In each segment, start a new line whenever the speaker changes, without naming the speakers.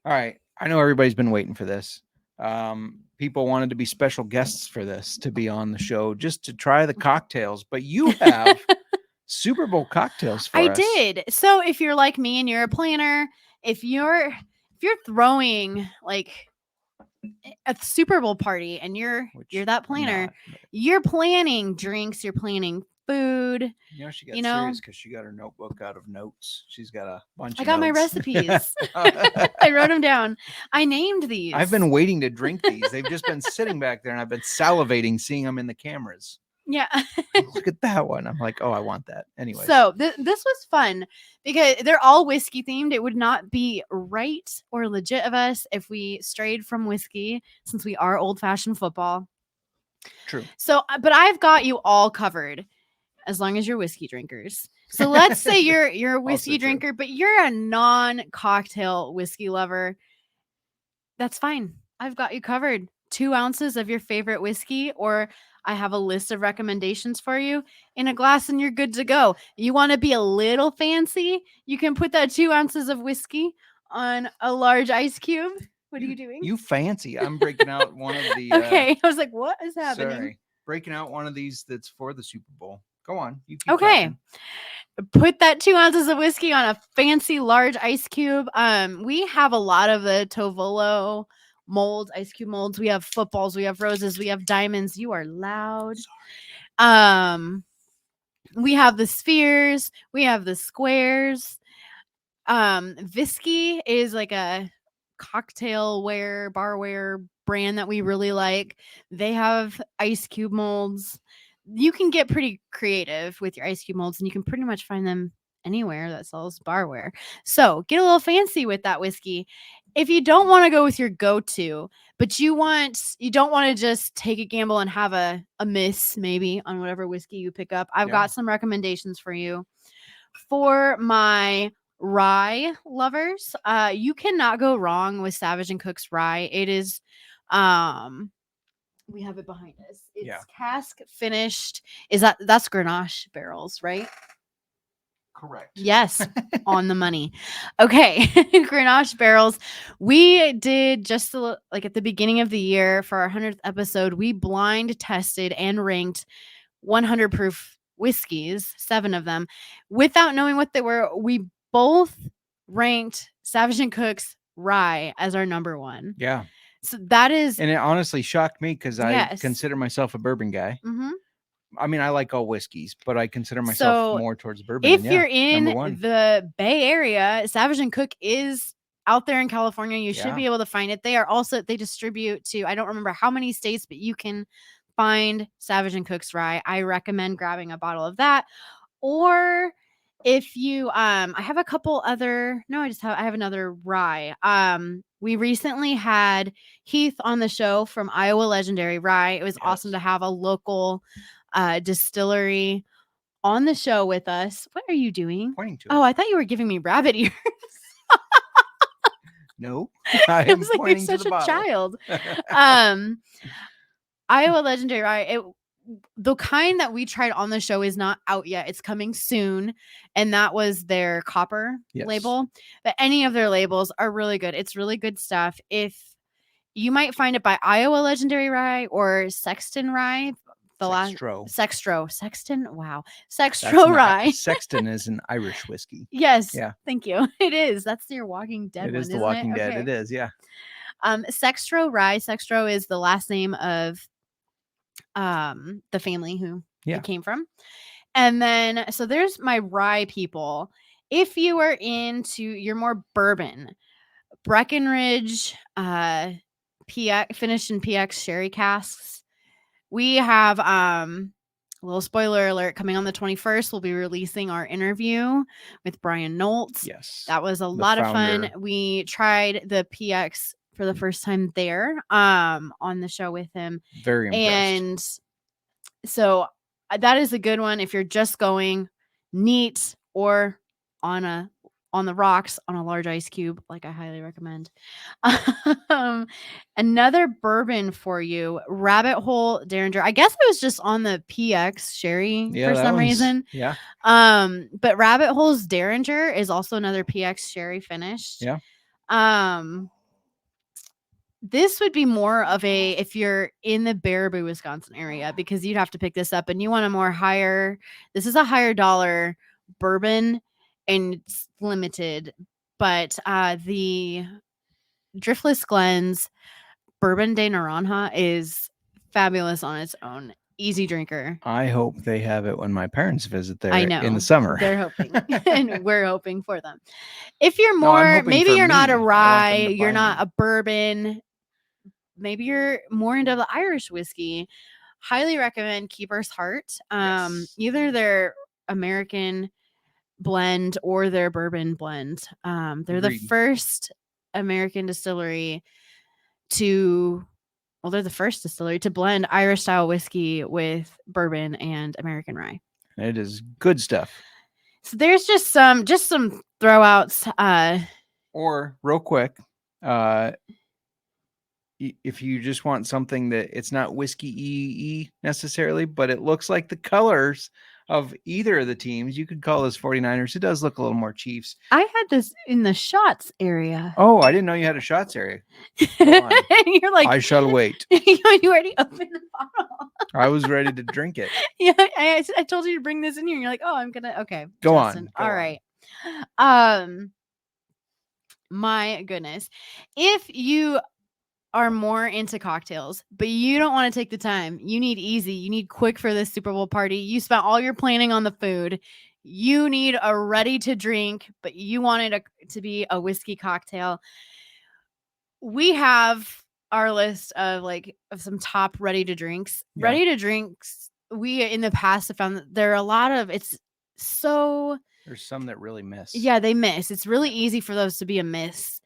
All right. I know everybody's been waiting for this. People wanted to be special guests for this, to be on the show, just to try the cocktails. But you have Super Bowl cocktails for
I
us.
did. So if you're like me and you're a planner, if you're throwing like a Super Bowl party and you're that planner, you're planning drinks, you're planning food.
She got serious because she got her notebook out of notes. She's got a bunch of
I got my
notes.
recipes. I wrote them down. I named these.
I've been waiting to drink these. They've just been sitting back there and I've been salivating seeing them in the cameras.
Yeah.
Look at that one. I'm like, oh, I want that. Anyway.
So this was fun because they're all whiskey themed. It would not be right or legit of us if we strayed from whiskey, since we are old fashioned football.
True.
So, but I've got you all covered as long as you're whiskey drinkers. So let's say you're a whiskey drinker, but you're a non-cocktail whiskey lover. That's fine. I've got you covered. 2 ounces of your favorite whiskey, or I have a list of recommendations for you in a glass and you're good to go. You want to be a little fancy? You can put that 2 ounces of whiskey on a large ice cube. What are you doing?
You fancy. I'm breaking out one of the...
Okay. I was like, what is happening?
Sorry. Breaking out one of these that's for the Super Bowl. Go on. You keep
okay.
talking.
Put that 2 ounces of whiskey on a fancy large ice cube. We have a lot of the Tovolo molds, ice cube molds. We have footballs, we have roses, we have diamonds. You are loud. We have the spheres, we have the squares. Visky is like a cocktail barware brand that we really like. They have ice cube molds. You can get pretty creative with your ice cube molds, and you can pretty much find them anywhere that sells barware. So get a little fancy with that whiskey. If you don't want to go with your go-to, but you don't want to just take a gamble and have a miss maybe on whatever whiskey you pick up, I've got some recommendations for you. For my rye lovers, you cannot go wrong with Savage & Cook's rye. It is we have it behind us. It's cask finished. That's Grenache barrels, right?
Correct.
Yes, on the money. Okay, Grenache barrels. We did just like at the beginning of the year for our 100th episode, we blind tested and ranked 100 proof whiskeys, 7 of them, without knowing what they were. We both ranked Savage & Cook's rye as our number 1.
Yeah.
So that is...
And it honestly shocked me because I consider myself a bourbon guy.
Mm-hmm.
I mean, I like all whiskeys, but I consider myself more towards bourbon.
If you're in the Bay Area, Savage & Cook is out there in California. You should be able to find it. They distribute to, I don't remember how many states, but you can find Savage & Cook's rye. I recommend grabbing a bottle of that. Or if you, I have a couple other, I have another rye. We recently had Heath on the show from Iowa Legendary Rye. It was awesome to have a local distillery on the show with us. What are you doing?
Pointing to
I thought you were giving me rabbit ears.
No, I was like,
you're such a child. Iowa Legendary Rye. The kind that we tried on the show is not out yet. It's coming soon. And that was their copper label. But any of their labels are really good. It's really good stuff. If you might find it by Iowa Legendary Rye or Sexton Rye. Sexton. Wow. Sextro Rye.
Sexton is an Irish whiskey.
Yes. Yeah. Thank you. It is. That's your Walking Dead.
It is the Walking Dead. Okay. It is. Yeah.
Sextro Rye. Sextro is the last name of the family who it came from. And then, so there's my rye people. If you are into your more bourbon, Breckenridge, PX, finished in PX sherry casks. We have a little spoiler alert coming on the 21st. We'll be releasing our interview with Brian Noltz.
Yes.
That was a lot of fun. We tried the PX for the first time there on the show with him.
Very impressed.
And so that is a good one if you're just going neat or on the rocks on a large ice cube, like I highly recommend. Another bourbon for you, Rabbit Hole Derringer. I guess I was just on the PX sherry for some reason.
Yeah.
But Rabbit Hole's Derringer is also another PX sherry finished.
Yeah.
This would be more of a if you're in the Baraboo, Wisconsin area, because you'd have to pick this up and you want a more higher. This is a higher dollar bourbon and it's limited, but the Driftless Glens Bourbon de Naranja is fabulous on its own. Easy drinker.
I hope they have it when my parents visit there
I know
in the summer.
they're hoping, and we're hoping for them. If you're
No, I'm
more,
hoping
maybe
for
you're not
me.
a
I want them
rye,
to
you're
buy
not
me.
a bourbon. Maybe you're more into the Irish whiskey. Highly recommend Keeper's Heart.
Yes.
Either their American blend or their bourbon blend. They're the
Agreed.
first American distillery to they're the first distillery to blend Irish style whiskey with bourbon and American rye.
It is good stuff.
So there's just some throwouts.
Or real quick, if you just want something that it's not whiskey necessarily, but it looks like the colors of either of the teams, you could call this 49ers. It does look a little more Chiefs.
I had this in the shots area.
Oh, I didn't know you had a shots area.
You're like,
I shall wait.
you already opened the bottle.
I was ready to drink it.
Yeah, I told you to bring this in here. And you're like, oh, I'm gonna. Okay,
Go
Justin.
on.
All right. My goodness, if you are more into cocktails, but you don't want to take the time, you need easy, you need quick for this Super Bowl party. You spent all your planning on the food. You need a ready to drink, but you want it to be a whiskey cocktail. We have our list of some top ready to drinks.
Yeah.
Ready to drinks, we in the past have found that there are a lot of there's
some that really miss.
Yeah, they miss. It's really easy for those to be a miss.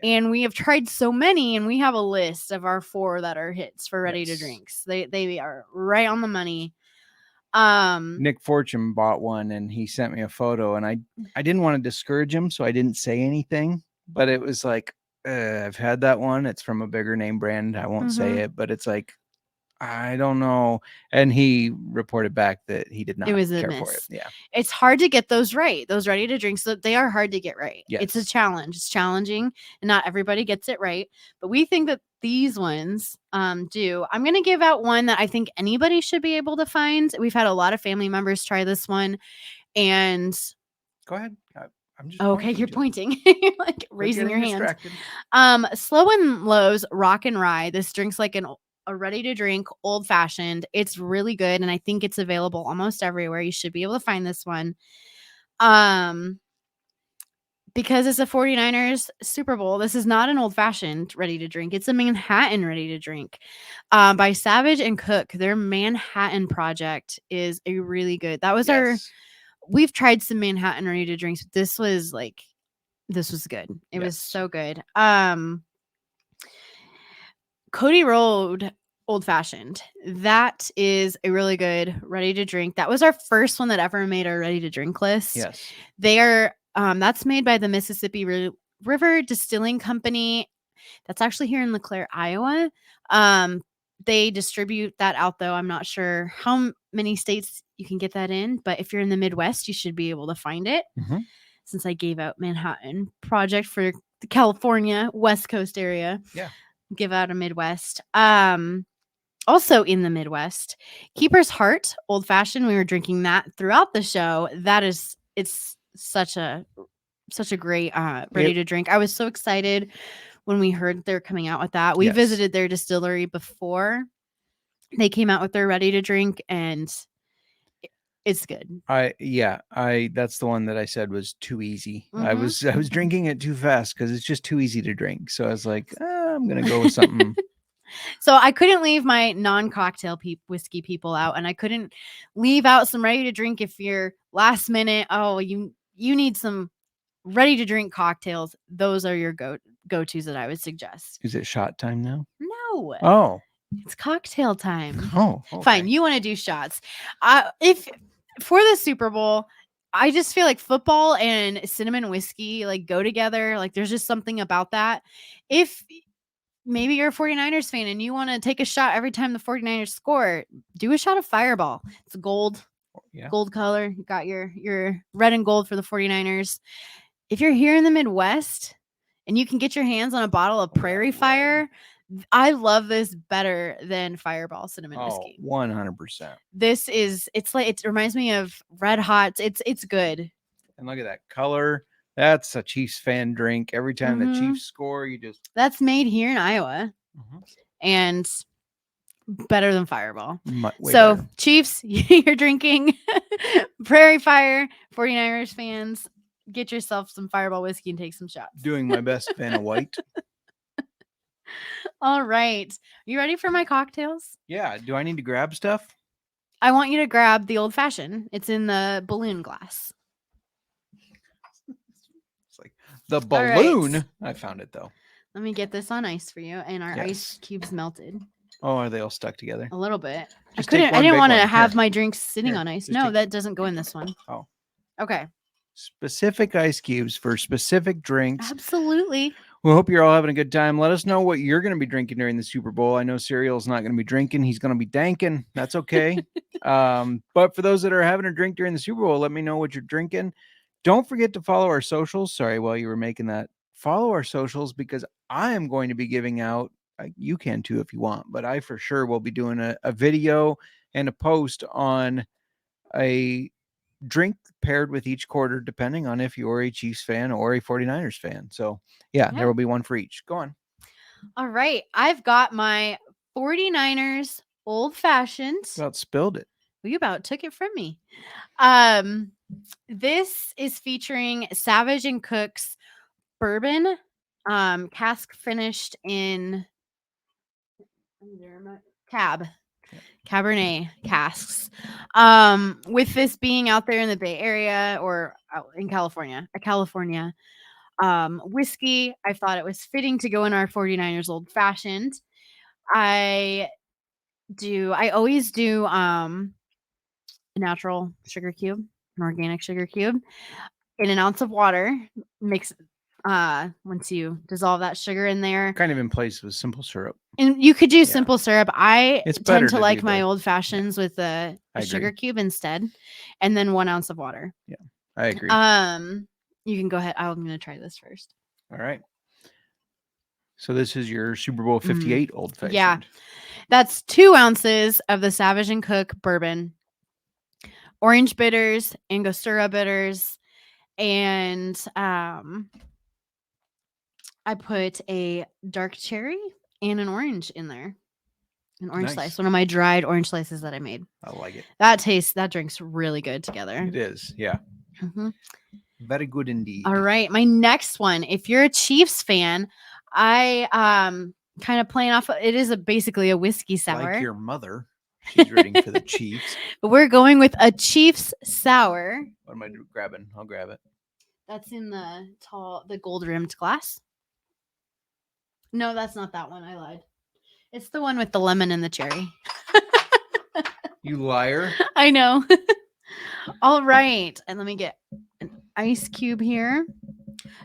And we have tried so many, and we have a list of our 4 that are hits for ready to drinks. They are right on the money.
Nick Fortune bought one, and he sent me a photo, and I didn't want to discourage him, so I didn't say anything. But it was like, I've had that one. It's from a bigger name brand. I won't say it, but it's like, I don't know. And he reported back that he did not
it was a
care
miss.
for it. Yeah.
It's hard to get those right. Those ready to drink. So they are hard to get right.
Yes.
It's a challenge. It's challenging. And not everybody gets it right. But we think that these ones do. I'm going to give out one that I think anybody should be able to find. We've had a lot of family members try this one. And
go ahead. I'm just
okay, you're pointing. You're like raising your hand. Slow and Low's Rock and Rye. This drink's like a ready to drink old fashioned. It's really good, and I think it's available almost everywhere. You should be able to find this one. Because it's a 49ers Super Bowl, this is not an old fashioned ready to drink. It's a Manhattan ready to drink by Savage and Cook. Their Manhattan project is a really good. That was we've tried some Manhattan ready to drinks. But this was good. It was so good. Cody Road Old Fashioned. That is a really good ready to drink. That was our first one that ever made our ready to drink list.
Yes.
They are that's made by the Mississippi River Distilling Company. That's actually here in LeClaire, Iowa. They distribute that out though. I'm not sure how many states you can get that in, but if you're in the Midwest, you should be able to find it. Since I gave out Manhattan project for the California West Coast area.
Yeah.
Give out a Midwest. Also in the Midwest, Keeper's Heart Old Fashioned. We were drinking that throughout the show. It's such a great ready to drink. I was so excited when we heard they're coming out with that. We visited their distillery before they came out with their ready to drink, and it's good.
That's the one that I said was too easy. I was drinking it too fast because it's just too easy to drink. So I was like, I'm gonna go with something.
So I couldn't leave my non-cocktail whiskey people out, and I couldn't leave out some ready to drink if you're last minute. Oh, you need some ready to drink cocktails. Those are your go-tos that I would suggest.
Is it shot time now?
No.
Oh.
It's cocktail time.
Oh, okay.
Fine. You want to do shots. If for the Super Bowl, I just feel like football and cinnamon whiskey go together. There's just something about that. If maybe you're a 49ers fan and you want to take a shot every time the 49ers score, do a shot of Fireball. It's gold color. You got your red and gold for the 49ers. If you're here in the Midwest and you can get your hands on a bottle of Prairie Fire, I love this better than Fireball cinnamon
Oh,
whiskey.
100%.
It reminds me of Red Hot. It's good.
And look at that color. That's a Chiefs fan drink. Every time the
Mhm.
Chiefs score, you just
That's made here in Iowa and better than Fireball.
way
So
better.
Chiefs, you're drinking Prairie Fire. 49ers fans, get yourself some Fireball whiskey and take some shots.
Doing my best Vanna White.
All right. You ready for my cocktails?
Yeah. Do I need to grab stuff?
I want you to grab the old fashioned. It's in the balloon glass.
It's like the
All right.
balloon. I found it though.
Let me get this on ice for you. And our ice
Yes.
cubes melted
Oh, are they all stuck together?
a little bit.
Just
I
take one
didn't
big
want to
one.
have
Here.
my drinks sitting
Here,
on ice.
just
No,
take-
that doesn't go in this one.
Oh.
Okay.
Specific ice cubes for specific drinks.
Absolutely.
We hope you're all having a good time. Let us know what you're going to be drinking during the Super Bowl. I know Cereal's not going to be drinking. He's going to be danking. That's okay. But for those that are having a drink during the Super Bowl, let me know what you're drinking. Don't forget to follow our socials. Sorry, while you were making that, follow our socials because I am going to be giving out, you can too if you want, but I for sure will be doing a video and a post on a drink paired with each quarter, depending on if you're a Chiefs fan or a 49ers fan. So, yeah, there will be one for each. Go on.
All right. I've got my 49ers old fashioned.
About spilled it.
Well, you about took it from me. This is featuring Savage and Cook's bourbon, cask finished in Cabernet casks. With this being out there in the Bay Area or out in California, whiskey, I thought it was fitting to go in our 49ers old fashioned. I always do a natural sugar cube, an organic sugar cube in an ounce of water. Mix once you dissolve that sugar in there.
Kind of in place with simple syrup.
And you could do simple syrup. I
It's better
tend to
to
like
do
my
the-
old fashions with a sugar cube instead, and then 1 ounce of water.
Yeah, I agree.
You can go ahead. I'm going to try this first.
All right. So this is your Super Bowl 58 old fashioned.
Yeah. That's 2 ounces of the Savage and Cook bourbon, orange bitters, Angostura bitters, and I put a dark cherry and an orange in there. An orange slice. One of my dried orange slices that I made.
I like it.
That drink's really good together.
It is. Yeah.
Mm-hmm.
Very good indeed.
All right. My next one. If you're a Chiefs fan, I kind of playing off. It is basically a whiskey sour.
Like your mother. She's rooting for the Chiefs.
But we're going with a Chiefs sour.
What am I grabbing? I'll grab it.
That's in the gold rimmed glass. No, that's not that one. I lied. It's the one with the lemon and the cherry.
You liar.
I know. All right. And let me get an ice cube here.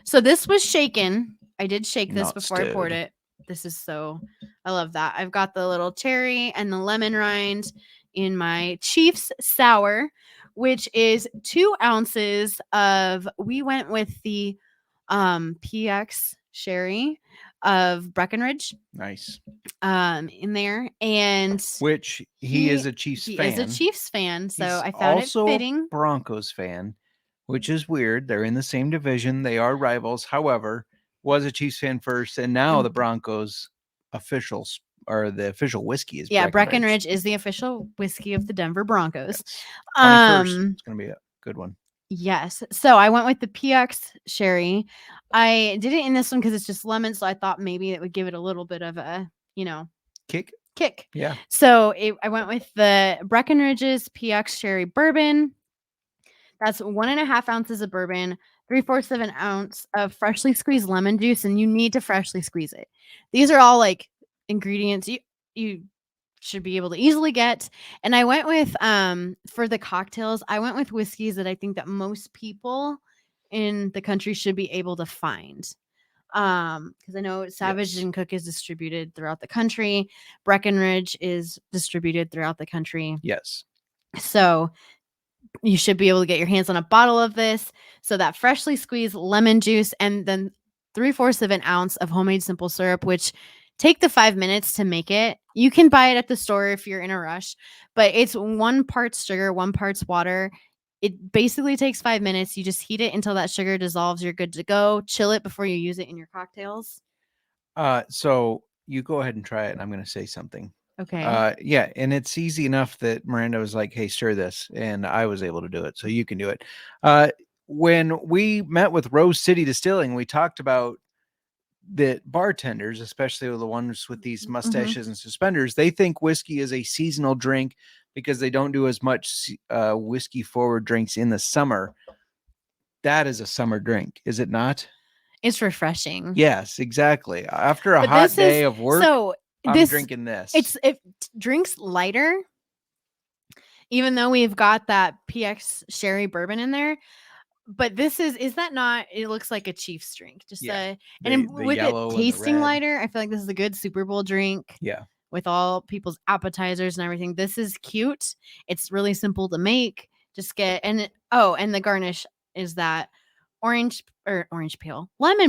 So this was shaken. I did shake this before I poured it. I love that. I've got the little cherry and the lemon rind in my Chiefs sour, which is 2 ounces of, we went with the PX sherry of Breckenridge.
Nice.
In there. And
which he is a Chiefs fan.
He is a Chiefs fan. So
He's
I found it
also
fitting.
Broncos fan, which is weird. They're in the same division. They are rivals. However, was a Chiefs fan first, and now the Broncos officials or the official whiskey is
Breckenridge is the official whiskey of the Denver Broncos.
Yes. 21st. It's gonna be a good one.
Yes. So I went with the PX sherry. I did it in this one because it's just lemon, so I thought maybe it would give it a little bit of a,
kick.
Yeah. So I went with the Breckenridge's PX sherry bourbon. That's 1.5 ounces of bourbon, 3/4 of an ounce of freshly squeezed lemon juice, and you need to freshly squeeze it. These are all like ingredients you should be able to easily get. And I went with for the cocktails, I went with whiskeys that I think that most people in the country should be able to find. Because I know Savage and Cook is distributed throughout the country. Breckenridge is distributed throughout the country.
Yes.
So you should be able to get your hands on a bottle of this. So that freshly squeezed lemon juice, and then 3/4 of an ounce of homemade simple syrup, which take the 5 minutes to make it. You can buy it at the store if you're in a rush, but it's 1 part sugar, 1 parts water. It basically takes 5 minutes. You just heat it until that sugar dissolves. You're good to go. Chill it before you use it in your cocktails.
So you go ahead and try it, and I'm going to say something.
Okay.
Yeah, and it's easy enough that Miranda was like, "Hey, stir this," and I was able to do it, so you can do it. When we met with Rose City Distilling, we talked about that bartenders, especially the ones with these mustaches and suspenders, they think whiskey is a seasonal drink because they don't do as much whiskey forward drinks in the summer. That is a summer drink, is it not?
It's refreshing.
Yes, exactly. After a hot day of work, I'm drinking this.
It drinks lighter, even though we've got that PX sherry bourbon in there. But this is that not? It looks like a Chiefs drink, just with it tasting lighter. I feel like this is a good Super Bowl drink.
Yeah,
with all people's appetizers and everything. This is cute. It's really simple to make. Just get and the garnish is that lemon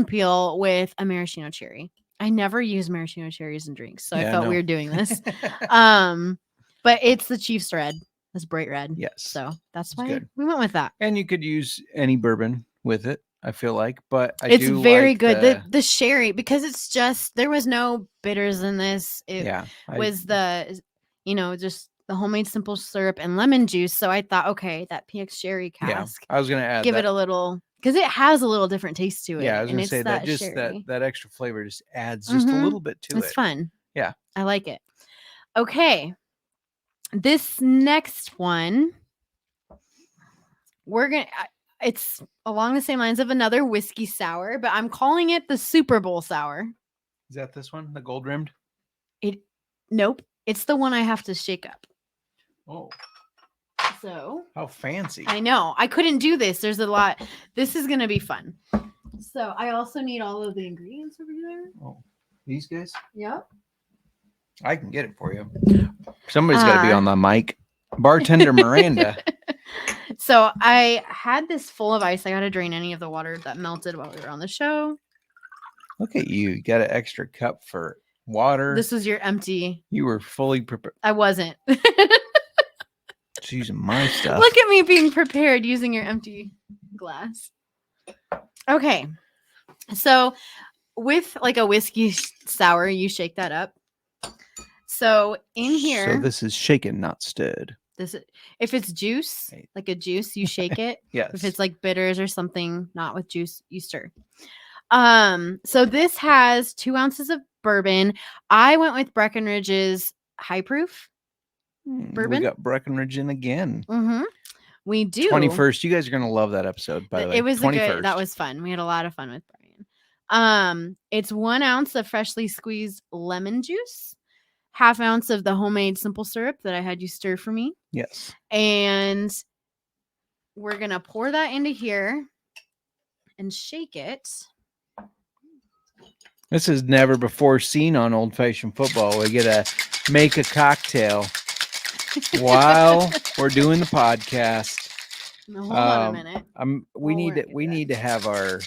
peel with a maraschino cherry. I never use maraschino cherries in drinks, so I felt weird doing this. But it's the Chiefs red. It's bright red.
Yes.
So that's why we went with that.
And you could use any bourbon with it, I feel like, but
it's very good. The sherry, because it's just, there was no bitters in this. It was just the homemade simple syrup and lemon juice. So I thought, okay, that PX sherry cask.
I was going to add
give it a little, because it has a little different taste to it.
Yeah, I was going to say that just that extra flavor just adds just a little bit to it.
It's fun.
Yeah.
I like it. Okay. This next one, it's along the same lines of another whiskey sour, but I'm calling it the Super Bowl sour.
Is that this one, the gold rimmed?
Nope. It's the one I have to shake up.
Oh.
So.
How fancy.
I know. I couldn't do this. There's a lot. This is going to be fun. So I also need all of the ingredients over there.
Oh, these guys?
Yep.
I can get it for you. Somebody's got to be on the mic. Bartender Miranda.
So I had this full of ice. I got to drain any of the water that melted while we were on the show.
Look at you. You got an extra cup for water.
This was your empty.
You were fully prepared.
I wasn't.
She's using my stuff.
Look at me being prepared using your empty glass. Okay. So with like a whiskey sour, you shake that up. So in here.
So this is shaken, not stirred.
If it's juice, like a juice, you shake it.
Yes.
If it's like bitters or something not with juice, you stir. So this has 2 ounces of bourbon. I went with Breckenridge's high proof bourbon.
We got Breckenridge in again.
Mm-hmm. We do.
21st. You guys are gonna love that episode. By the way,
it was 21st. That was fun. We had a lot of fun with Brian. It's 1 ounce of freshly squeezed lemon juice. 1/2 ounce of the homemade simple syrup that I had you stir for me.
Yes.
And we're going to pour that into here and shake it.
This is never before seen on Old Fashioned Football. We get to make a cocktail while we're doing the podcast.
Hold on a minute.
We need to have our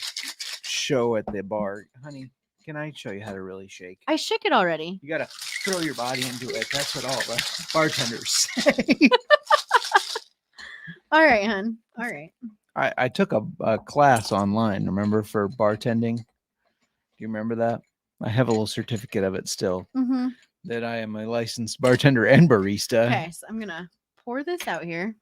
show at the bar. Honey, can I show you how to really shake?
I shook it already.
You got to throw your body into it. That's what all the bartenders say.
All right, hon. All right.
I took a class online, remember, for bartending. Do you remember that? I have a little certificate of it still.
Mm-hmm.
That I am a licensed bartender and barista.
Okay, so I'm going to pour this out here.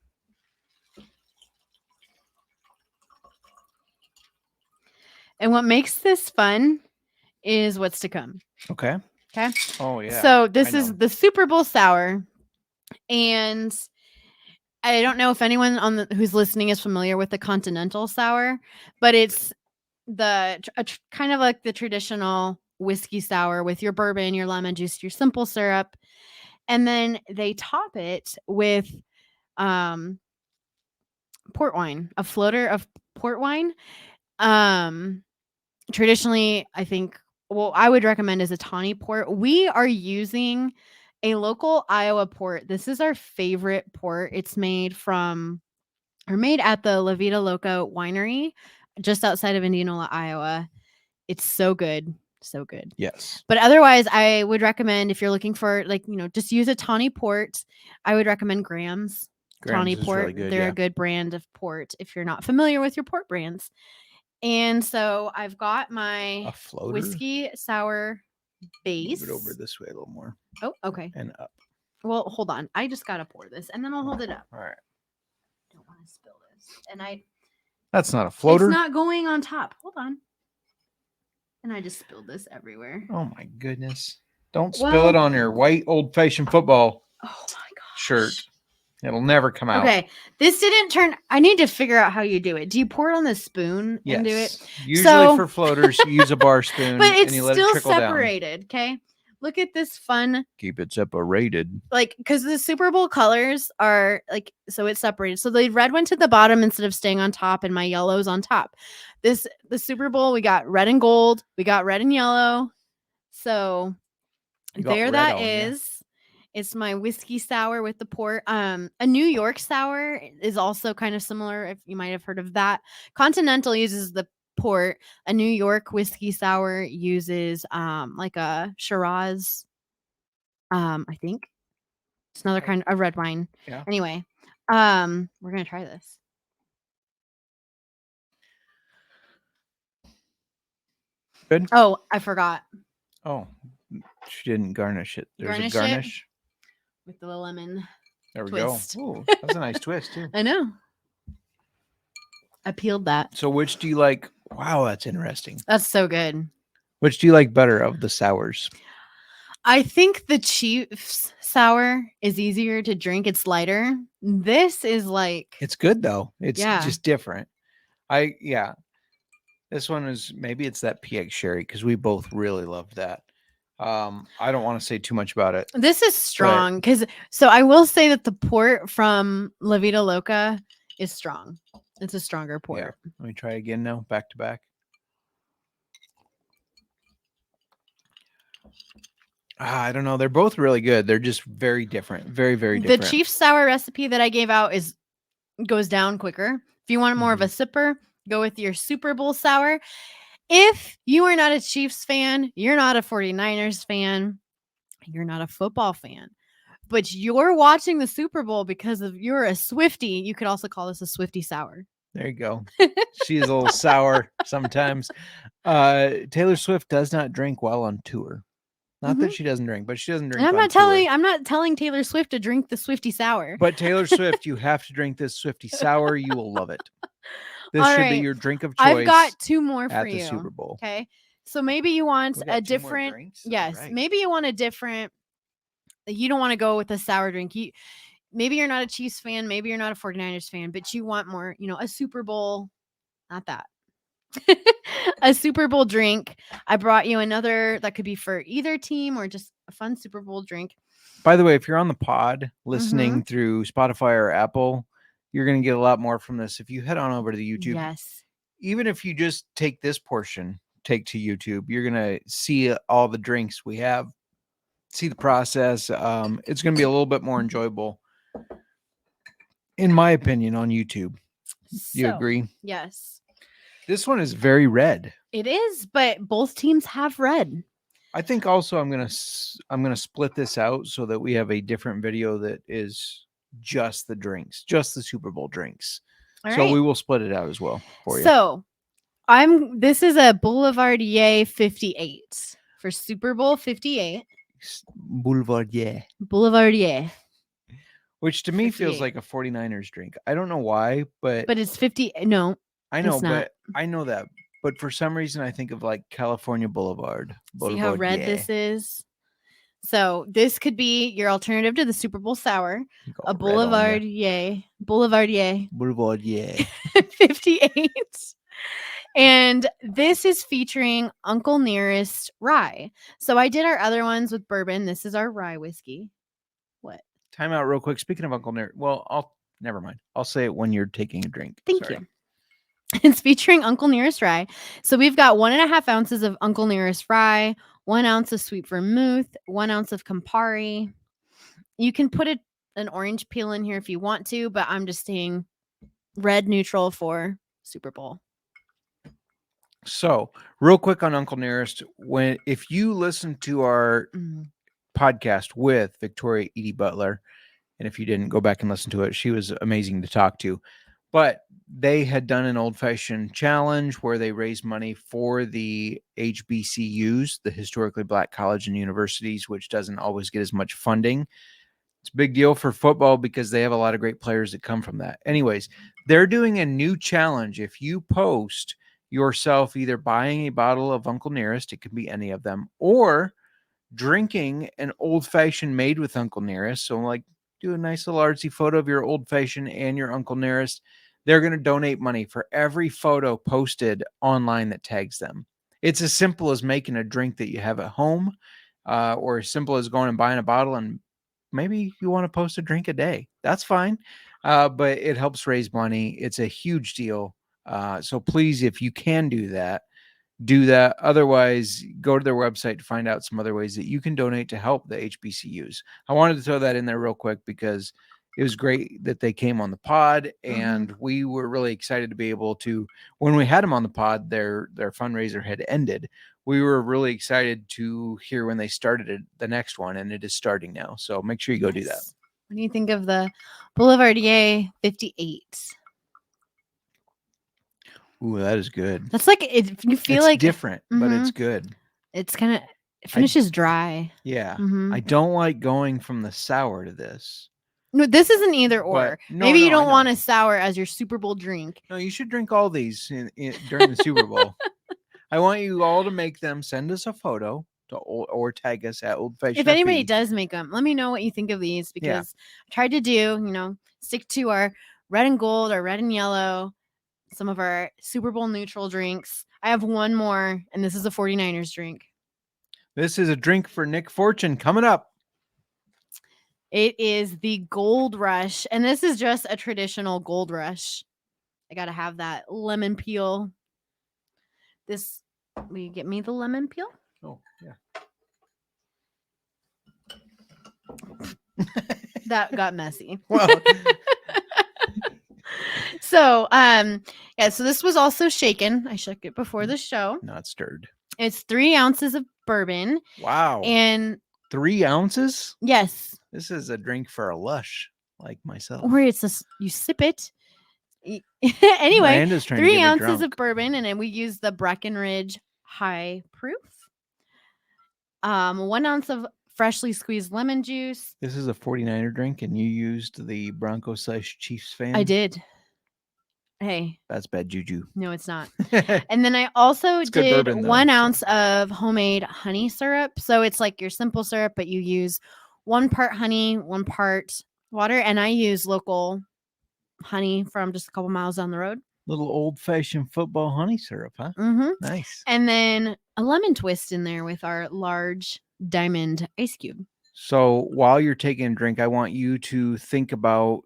And what makes this fun is what's to come.
Okay.
Okay.
Oh, yeah.
So this is the Super Bowl sour. And I don't know if anyone who's listening is familiar with the Continental sour, but it's kind of like the traditional whiskey sour with your bourbon, your lemon juice, your simple syrup. And then they top it with port wine, a floater of port wine. Traditionally, I think, I would recommend is a tawny port. We are using a local Iowa port. This is our favorite port. It's made at the La Vida Loca winery just outside of Indianola, Iowa. It's so good. So good.
Yes.
But otherwise, I would recommend if you're looking for just use a tawny port. I would recommend Graham's Tawny
Graham's is
Port.
really good.
They're
Yeah.
a good brand of port if you're not familiar with your port brands. And so I've got my
A floater.
whiskey sour base.
Move it over this way a little more
Oh, okay.
and up.
Well, hold on. I just gotta pour this, and then I'll hold it up.
All right.
Don't want to spill this. And
That's not a floater.
It's not going on top. Hold on. And I just spilled this everywhere.
Oh my goodness! Don't spill it on your white old-fashioned football shirt. It'll never come out.
Okay, this didn't turn. I need to figure out how you do it. Do you pour it on the spoon and do it?
Usually for floaters, you use a bar spoon,
but it's
and you let
still
it trickle
separated. Okay, look at this fun.
Keep it separated.
Like, because the Super Bowl colors are like, so it's separated. So the red went to the bottom instead of staying on top, and my yellow's on top. The Super Bowl, we got red and gold, we got red and yellow. So there that is. It's my whiskey sour with the port. A New York sour is also kind of similar. If you might have heard of that. Continental uses the port. A New York whiskey sour uses like a Shiraz. I think it's another kind of red wine.
Yeah.
Anyway, we're gonna try this.
Good.
Oh, I forgot.
Oh, she didn't garnish it. There's
Garnish
a garnish
with the lemon.
There we
twist.
go. Oh, that's a nice twist too.
I know. I peeled that.
So which do you like? Wow, that's interesting.
That's so good.
Which do you like better of the sours?
I think the Chiefs sour is easier to drink. It's lighter. This is like
it's good though. It's just different. This one is maybe it's that PX sherry because we both really loved that. I don't want to say too much about it.
This is strong because so I will say that the port from La Vida Loca is strong. It's a stronger port.
Yeah. Let me try again now, back to back. I don't know. They're both really good. They're just very different. Very, very different.
The Chiefs sour recipe that I gave out goes down quicker. If you want more of a sipper, go with your Super Bowl sour. If you are not a Chiefs fan, you're not a 49ers fan, you're not a football fan, but you're watching the Super Bowl because you're a Swifty, you could also call this a Swifty Sour.
There you go. She is a little sour sometimes. Taylor Swift does not drink while on tour. Not that she doesn't drink, but she doesn't drink.
And I'm not telling Taylor Swift to drink the Swifty Sour.
But Taylor Swift, you have to drink this Swifty Sour. You will love it. This should be your drink of choice.
I've got two more for
at
you.
The Super Bowl.
Okay. So maybe you want a different. Yes.
Right.
Maybe you want a different. You don't want to go with a sour drink. Maybe you're not a Chiefs fan. Maybe you're not a 49ers fan, but you want more, a Super Bowl. Not that. A Super Bowl drink. I brought you another that could be for either team or just a fun Super Bowl drink.
By the way, if you're on the pod listening through Spotify or Apple, you're going to get a lot more from this. If you head on over to the YouTube,
yes,
even if you just take this portion, take to YouTube, you're going to see all the drinks we have, see the process. It's going to be a little bit more enjoyable, in my opinion, on YouTube. You agree?
Yes.
This one is very red.
It is, but both teams have red.
I think also I'm gonna split this out so that we have a different video that is just the drinks, just the Super Bowl drinks. So we will split it out as well for you.
So this is a Boulevardier 58 for Super Bowl 58. Boulevardier.
Which to me feels like a 49ers drink. I don't know why, but
it's 50. No,
I know, but I know that. But for some reason, I think of like California Boulevard.
See how red this is? So this could be your alternative to the Super Bowl sour. A Boulevardier 58. And this is featuring Uncle Nearest rye. So I did our other ones with bourbon. This is our rye whiskey. What?
Time out real quick. Speaking of Uncle Nearest, well, never mind. I'll say it when you're taking a drink.
Thank you. It's featuring Uncle Nearest rye. So we've got 1.5 ounces of Uncle Nearest rye, 1 ounce of sweet vermouth, 1 ounce of Campari. You can put an orange peel in here if you want to, but I'm just staying red neutral for Super Bowl.
So, real quick on Uncle Nearest, if you listen to our podcast with Victoria Edie Butler, and if you didn't, go back and listen to it. She was amazing to talk to. But they had done an old-fashioned challenge where they raised money for the HBCUs, the historically black college and universities, which doesn't always get as much funding. It's a big deal for football because they have a lot of great players that come from that. Anyways, they're doing a new challenge. If you post yourself either buying a bottle of Uncle Nearest, it can be any of them, or drinking an old fashioned made with Uncle Nearest. So, like, do a nice little artsy photo of your old fashioned and your Uncle Nearest. They're going to donate money for every photo posted online that tags them. It's as simple as making a drink that you have at home, or as simple as going and buying a bottle, and maybe you want to post a drink a day. That's fine. But it helps raise money. It's a huge deal. So please, if you can do that, do that. Otherwise, go to their website to find out some other ways that you can donate to help the HBCUs. I wanted to throw that in there real quick because it was great that they came on the pod, and we were really excited to be able to, when we had them on the pod, their fundraiser had ended. We were really excited to hear when they started the next one, and it is starting now. So make sure you go do that.
What do you think of the Boulevardier 58?
Ooh, that is good.
That's like you feel like
different, but it's good.
It's kind of finishes dry.
Yeah. I don't like going from the sour to this.
No, this isn't either or. Maybe you don't want a sour as your Super Bowl drink.
No, you should drink all these during the Super Bowl. I want you all to make them. Send us a photo or tag us at Old Fashioned.
If anybody does make them, let me know what you think of these, because I tried to do, stick to our red and gold or red and yellow, some of our Super Bowl neutral drinks. I have one more, and this is a 49ers drink.
This is a drink for Nick Fortune coming up.
It is the Gold Rush, and this is just a traditional Gold Rush. I got to have that lemon peel. Will you get me the lemon peel?
Oh, yeah.
That got messy.
Well,
so, so this was also shaken. I shook it before the show.
Not stirred.
It's 3 ounces of bourbon.
Wow.
And
3 ounces?
Yes.
This is a drink for a lush like myself.
Or it's just, you sip it. Anyway, 3 ounces of bourbon, and then we use the Breckenridge High Proof. 1 ounce of freshly squeezed lemon juice.
This is a 49er drink, and you used the Broncos/Chiefs fan?
I did. Hey.
That's bad juju.
No, it's not. And then I also did bourbon, 1 ounce of homemade honey syrup. So it's like your simple syrup, but you use 1 part honey, 1 part water. And I use local honey from just a couple miles down the road.
Little old-fashioned football honey syrup, huh? Nice.
And then a lemon twist in there with our large diamond ice cube.
So while you're taking a drink, I want you to think about,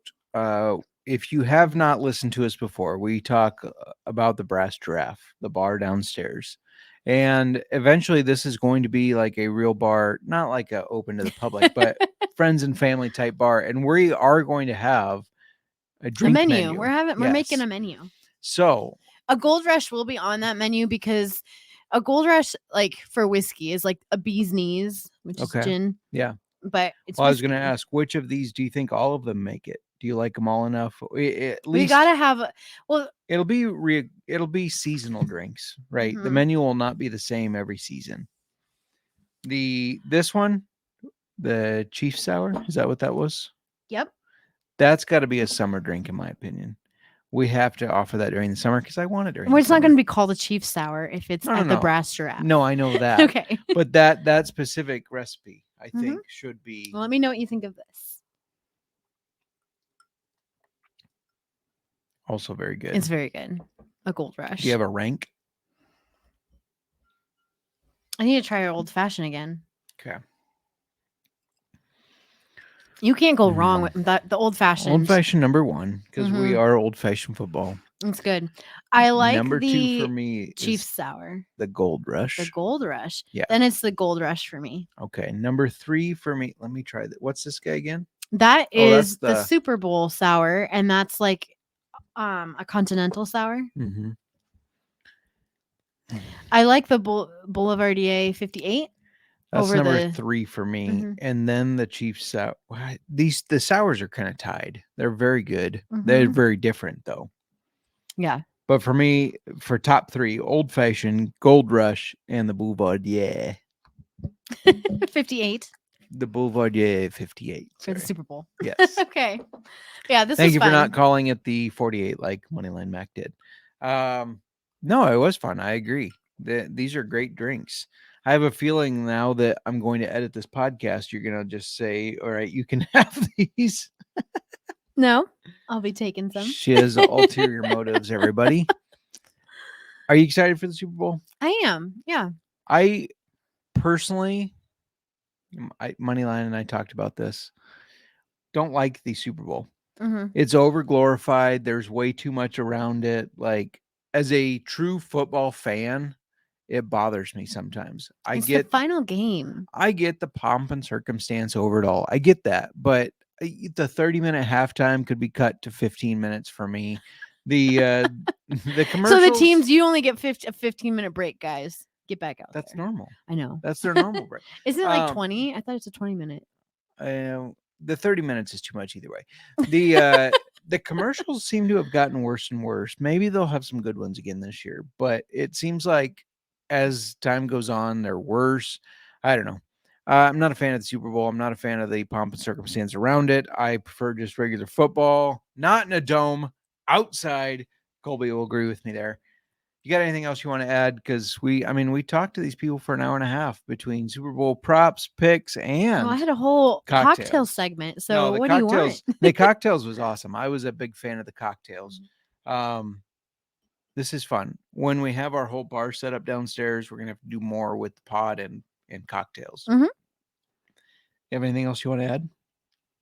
if you have not listened to us before, we talk about the Brass Giraffe, the bar downstairs. And eventually this is going to be like a real bar, not like a open to the public, but friends and family type bar. And we are going to have a drink menu.
We're making a menu.
So
a Gold Rush will be on that menu, because a Gold Rush, like for whiskey, is like a bee's knees, which is gin.
Yeah.
But it's
I was going to ask, which of these do you think all of them make it? Do you like them all enough? At least
we gotta have.
It'll be seasonal drinks, right? The menu will not be the same every season. This one, the Chief Sour, is that what that was?
Yep.
That's got to be a summer drink, in my opinion. We have to offer that during the summer because I want it during.
Well,
it's
not going to be called a Chief Sour if it's at the Brass Giraffe.
No, I know that.
Okay.
But that specific recipe, I think, should be.
Well, let me know what you think of this.
Also very good.
It's very good. A Gold Rush.
Do you have a rank?
I need to try our old fashioned again.
Okay.
You can't go wrong with that. The old fashioned.
Old fashioned number 1, because we are old fashioned football.
It's good. I like
number 2 for me.
Chief Sour.
The Gold Rush.
The Gold Rush.
Yeah.
Then it's the Gold Rush for me.
Okay. Number 3 for me. Let me try that. What's this guy again?
That is the Super Bowl sour, and that's like a continental sour. I like the Boulevardier 58.
That's
over
number
the
3 for me.
Mhm.
And then the Chiefs sour. The sours are kind of tied. They're very good. They're very different though.
Yeah.
But for me, for top 3, Old Fashioned, Gold Rush, and the Boulevardier.
58
The Boulevardier 58.
for the Super Bowl.
Yes.
Okay. Yeah, this
Thank
was
you
fun.
for not calling it the 48 like Moneyline Mac did. No, it was fun. I agree. These are great drinks. I have a feeling now that I'm going to edit this podcast, you're going to just say, all right, you can have these.
No, I'll be taking some.
She has ulterior motives, everybody. Are you excited for the Super Bowl?
I am. Yeah.
I personally, Moneyline and I talked about this, don't like the Super Bowl. It's over glorified. There's way too much around it. Like, as a true football fan, it bothers me sometimes.
It's the final game.
I get the pomp and circumstance over it all. I get that. But the 30-minute halftime could be cut to 15 minutes for me. The commercials.
So the teams, you only get a 15-minute break, guys. Get back out
That's
there.
normal.
I know.
That's their normal break.
Isn't it like 20? I thought it's a 20-minute.
The 30 minutes is too much either way. The commercials seem to have gotten worse and worse. Maybe they'll have some good ones again this year, but it seems like as time goes on, they're worse. I don't know. I'm not a fan of the Super Bowl. I'm not a fan of the pomp and circumstance around it. I prefer just regular football, not in a dome, outside. Colby will agree with me there. You got anything else you want to add? Because we talked to these people for an hour and a half between Super Bowl props, picks, and
I had a whole
cocktails.
cocktail segment. So
No,
what do you want?
The cocktails was awesome. I was a big fan of the cocktails. This is fun. When we have our whole bar set up downstairs, we're gonna have to do more with the pod and cocktails. You have anything else you want to add?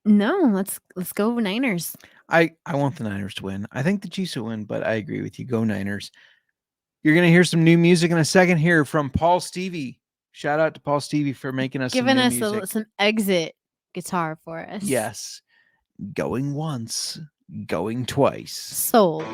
No, let's go Niners.
I want the Niners to win. I think the Chiefs will win, but I agree with you. Go Niners. You're going to hear some new music in a second here from Paul Stevie. Shout out to Paul Stevie for making us
giving us some exit guitar for us.
Yes. Going once, going twice.
Sold.